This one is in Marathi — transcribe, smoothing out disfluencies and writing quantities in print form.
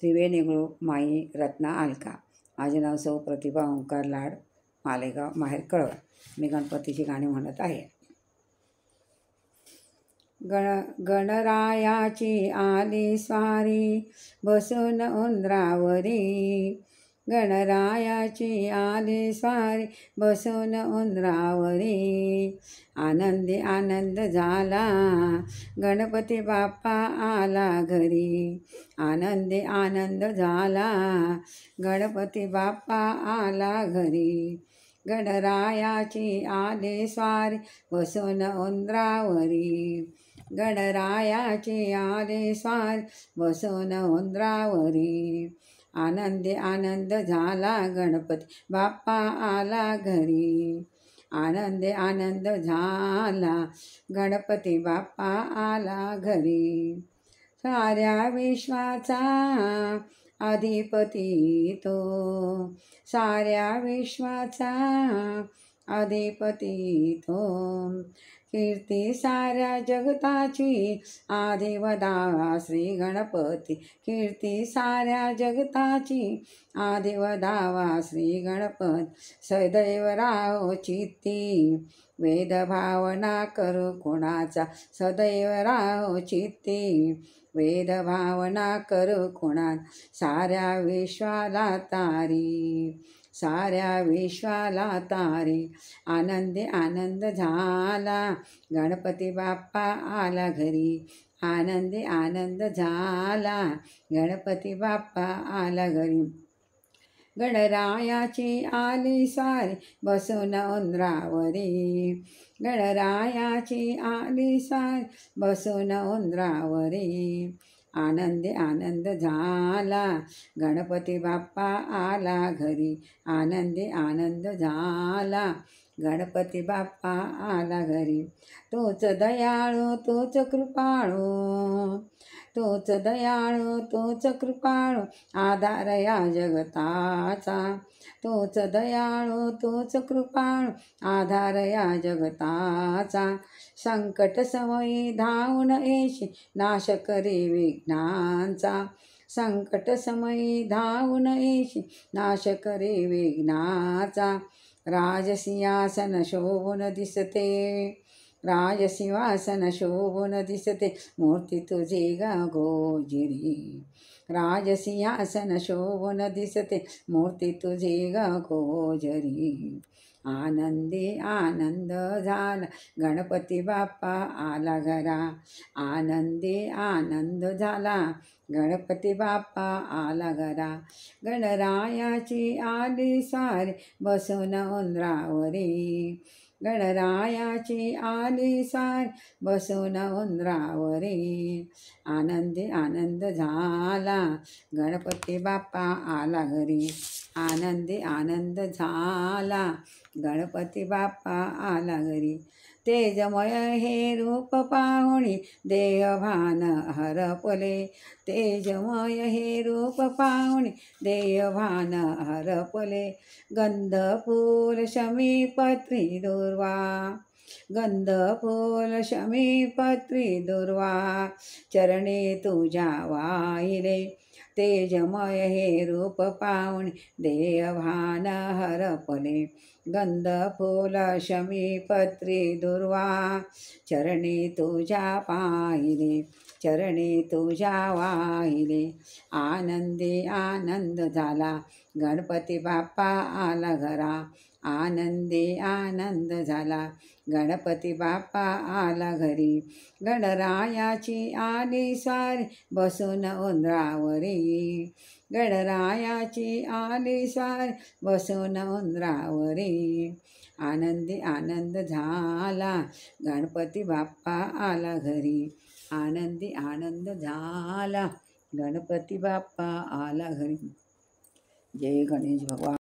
त्रिवेणी ग्रुप माई रत्ना अलका. माझे नाव सौ प्रतिभा ओंकार लाड, मालेगाव, माहेर कळवण. मी गणपतीची गाणी म्हणत आहे. गणरायाची आली स्वारी बसून उंदरावरी. गणरायाची आली स्वारी बसून उंदरावरी. आनंदी आनंद झाला गणपती बाप्पा आला घरी. आनंदी आनंद झाला गणपती बाप्पा आला घरी. गणरायाची आली स्वारी बसून उंदरावरी. गणरायाची आली स्वारी बसून उंदरावरी. आनंदी आनंद झाला गणपती बाप्पा आला घरी. आनंदी आनंद झाला गणपती बाप्पा आला घरी. साऱ्या विश्वाचा अधिपती तो, साऱ्या विश्वाचा अधिपती तो. कीर्ती साऱ्या जगताची आदिवदावा श्री गणपती. कीर्ती साऱ्या जगताची आदिवदावा श्री गणपती. सदैव राहो चित्ती वेदभावना करू कुणाचा. सदैव राहो चित्ती वेदभावना करू कुणा. साऱ्या विश्वाला तारी, साऱ्या विश्वाला तारी. आनंदी आनंद झाला गणपती बाप्पा आला घरी. आनंदी आनंद झाला गणपती बाप्पा आला घरी. गणरायाची आली स्वारी बसून उंदरावरी. गणरायाची आली स्वारी बसून उंदरावरी. आनंदी आनंद झाला गणपती बाप्पा आला घरी. आनंदी आनंद झाला गणपती बाप्पा आला घरी. तूच दयाळू तूच कृपाळू, तूच दयाळू तूच कृपाळू आधार या जगताचा. तूच दयाळू तूच कृपाळू आधार या जगताचा. संकट समयी धावून येशी नाश करी विघ्नांचा. संकट समयी धावून येशी नाश करी विघ्नाचा. राजसिंहासन शोभून दिसते, राजसिंहासन शोभून दिसते मूर्ती तुझी गोजिरी. राजसिंहासन शोभून दिसते मूर्ती तुझी गोजरी. आनंदी आनंद झाला गणपती बाप्पा आला घरा. आनंदी आनंद झाला गणपती बाप्पा आला घरा. गणरायाची आली स्वारी बसून उंदरावरी. गणरायाची आली स्वारी बसून उंदरावरी. आनंदी आनंद झाला गणपती बाप्पा आला घरी. आनंदी आनंद झाला गणपती बाप्पा आला घरी. तेजमय हे रूप पाहुणी देहभान हरपले. तेजमय हे रूप पाहुणी देहभान हरपले. गंध फूल शमी पत्री दुर्वा, गंध फूल शमी पत्री दुर्वा चरणी तुझ्या वाहिले. तेजमय हे रूप पाहुणी देहभान हरपले. गंध फूल शमी पत्री दुर्वा चरणी तुझ्या पाहिले. चरणी तुझ्या वाहिले. आनंदी आनंद झाला गणपती बाप्पा आला घरा. आनंदी आनंद झाला गणपती बाप्पा आला घरी. गणरायाची आली स्वारी बसून उंदरावरी. गणरायाची आली स्वारी बसून उंदरावरी. आनंदी आनंद झाला गणपती बाप्पा आला घरी. आनंदी आनंद झाला गणपती बाप्पा आला घरी. जय गणेश भगवान.